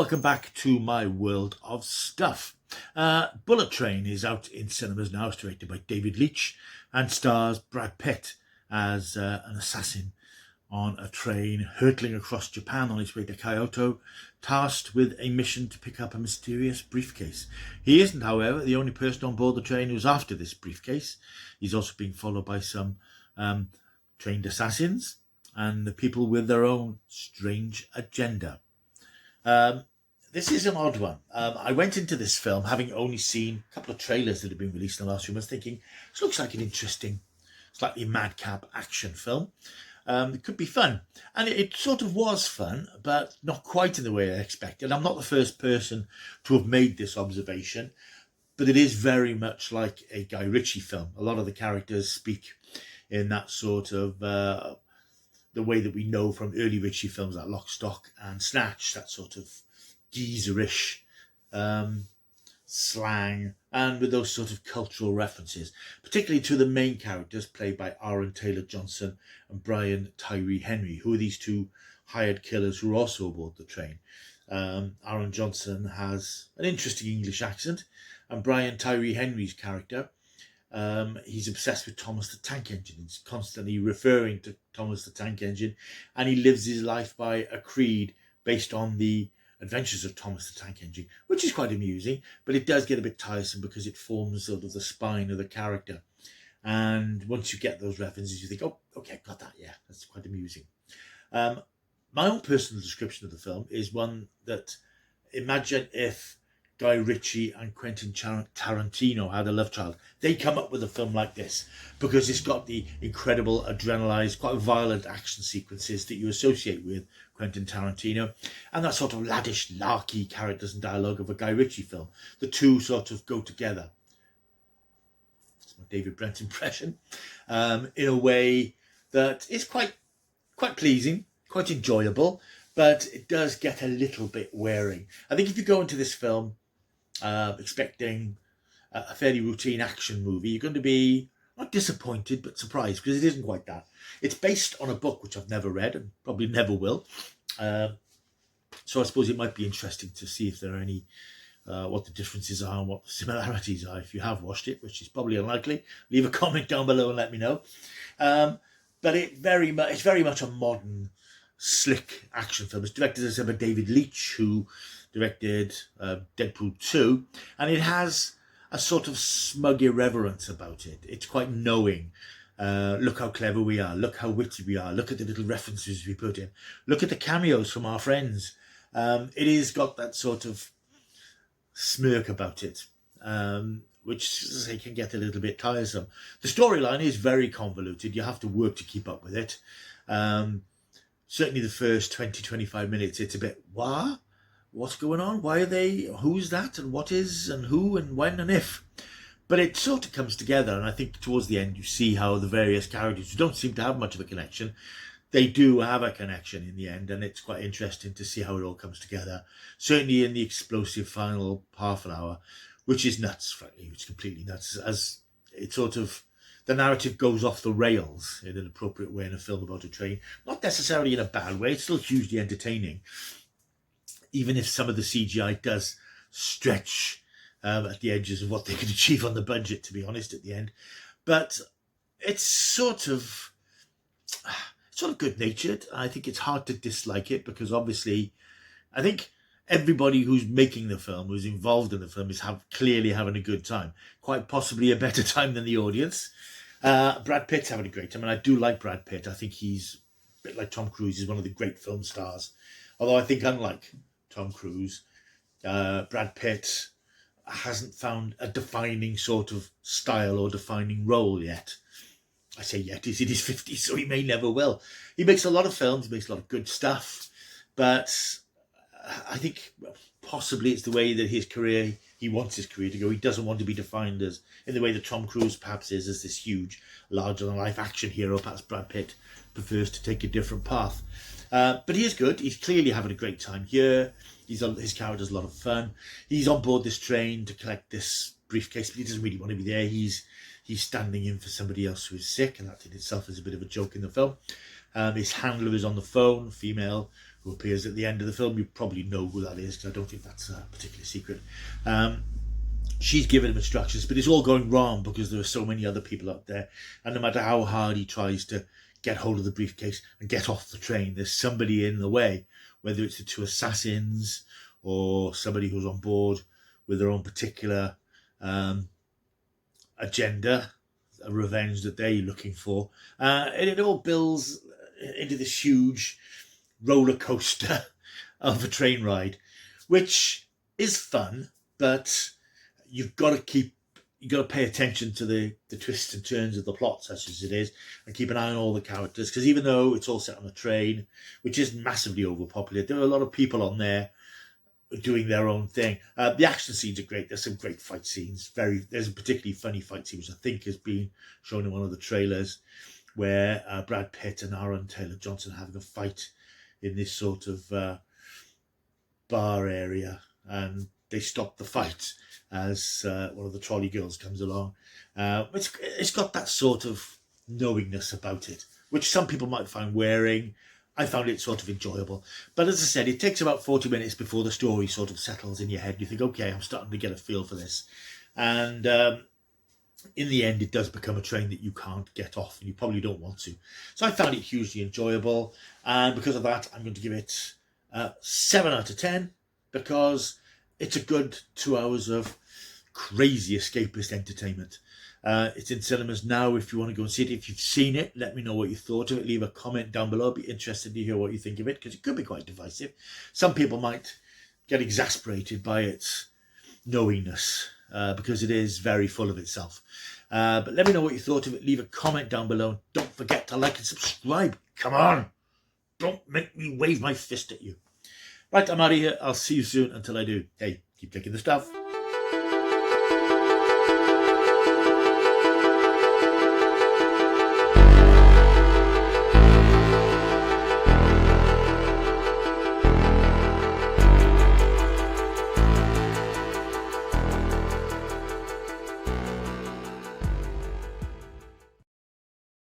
welcome back to my world of stuff. Bullet Train is out in cinemas now. It's directed by David Leitch and stars Brad Pitt as an assassin on a train hurtling across Japan on its way to Kyoto, tasked with a mission to pick up a mysterious briefcase. He isn't, however, the only person on board the train who's after this briefcase. He's also being followed by some trained assassins and the people with their own strange agenda. This is an odd one. I went into this film having only seen a couple of trailers that have been released in the last few months, thinking this looks like an interesting, slightly madcap action film. It could be fun. And it sort of was fun, but not quite in the way I expected. I'm not the first person to have made this observation, but it is very much like a Guy Ritchie film. A lot of the characters speak in that sort of the way that we know from early Ritchie films like Lock, Stock and Snatch, that sort of geezerish slang, and with those sort of cultural references, particularly to the main characters played by Aaron Taylor-Johnson and Brian Tyree Henry, who are these two hired killers who are also aboard the train. Aaron Johnson has an interesting English accent, and Brian Tyree Henry's character, he's obsessed with Thomas the Tank Engine. He's constantly referring to Thomas the Tank Engine, and he lives his life by a creed based on the adventures of Thomas the Tank Engine, which is quite amusing, but it does get a bit tiresome because it forms sort of the spine of the character. And once you get those references, you think, oh, okay, got that, yeah, that's quite amusing. My own personal description of the film is one that, imagine if Guy Ritchie and Quentin Tarantino had a love child. They come up with a film like this because it's got the incredible, adrenalized, quite violent action sequences that you associate with Quentin Tarantino, and that sort of laddish, larky characters and dialogue of a Guy Ritchie film. The two sort of go together. It's my David Brent impression, in a way that is quite pleasing, quite enjoyable, but it does get a little bit wearing. I think if you go into this film expecting a fairly routine action movie, you're going to be not disappointed but surprised, because it isn't quite that. It's based on a book which I've never read and probably never will, so I suppose it might be interesting to see if there are any what the differences are and what the similarities are. If you have watched it, which is probably unlikely, leave a comment down below and let me know. But it's very much a modern, slick action film. It's directed, as I said, by David Leitch, who directed Deadpool 2, and it has a sort of smug irreverence about it. It's quite knowing. Look how clever we are, look how witty we are, look at the little references we put in, look at the cameos from our friends. It has got that sort of smirk about it, which, as I say, can get a little bit tiresome. The storyline is very convoluted. You have to work to keep up with it. Certainly the first 20-25 minutes, it's a bit, what's going on? Why are they? Who's that? And what is? And who? And when? And if? But it sort of comes together, and I think towards the end you see how the various characters who don't seem to have much of a connection, they do have a connection in the end, and it's quite interesting to see how it all comes together. Certainly in the explosive final half an hour, which is nuts, frankly, it's completely nuts, as it sort of, the narrative goes off the rails in an appropriate way in a film about a train. Not necessarily in a bad way, it's still hugely entertaining, even if some of the CGI does stretch at the edges of what they could achieve on the budget, to be honest, at the end. But it's sort of good-natured. I think it's hard to dislike it, because obviously I think everybody who's making the film, who's involved in the film, is clearly having a good time. Quite possibly a better time than the audience. Brad Pitt's having a great time, and I do like Brad Pitt. I think he's a bit like Tom Cruise. He's one of the great film stars. Although I think, unlike Tom Cruise, Brad Pitt hasn't found a defining sort of style or defining role yet. I say yet, he's in his 50s, so he may never will. He makes a lot of films, he makes a lot of good stuff, but I think possibly it's the way that he wants his career to go. He doesn't want to be defined as, in the way that Tom Cruise perhaps is, as this huge, larger-than-life action hero. Perhaps Brad Pitt prefers to take a different path. But he is good. He's clearly having a great time here. His character's a lot of fun. He's on board this train to collect this briefcase, but he doesn't really want to be there. He's standing in for somebody else who is sick, and that in itself is a bit of a joke in the film. His handler is on the phone, female, who appears at the end of the film. You probably know who that is, because I don't think that's a particular secret. She's giving him instructions, but it's all going wrong because there are so many other people out there. And no matter how hard he tries to get hold of the briefcase and get off the train, there's somebody in the way, whether it's the two assassins or somebody who's on board with their own particular agenda, a revenge that they're looking for. And it all builds into this huge roller coaster of a train ride, which is fun, but you've got to pay attention to the twists and turns of the plot, such as it is, and keep an eye on all the characters, because even though it's all set on a train, which is massively overpopulated, there are a lot of people on there doing their own thing. The action scenes are great. There's some great fight scenes. There's a particularly funny fight scene, which I think has been shown in one of the trailers, where Brad Pitt and Aaron Taylor-Johnson are having a fight in this sort of bar area, and they stop the fight as one of the trolley girls comes along. It's got that sort of knowingness about it, which some people might find wearing. I found it sort of enjoyable. But as I said, it takes about 40 minutes before the story sort of settles in your head. You think, okay, I'm starting to get a feel for this. And in the end, it does become a train that you can't get off, and you probably don't want to. So I found it hugely enjoyable. And because of that, I'm going to give it 7 out of 10, because it's a good 2 hours of crazy escapist entertainment. It's in cinemas now if you want to go and see it. If you've seen it, let me know what you thought of it. Leave a comment down below. I'd be interested to hear what you think of it, because it could be quite divisive. Some people might get exasperated by its knowingness, because it is very full of itself. But let me know what you thought of it. Leave a comment down below. Don't forget to like and subscribe. Come on. Don't make me wave my fist at you. Right, I'm out of here. I'll see you soon. Until I do, hey, keep taking the stuff.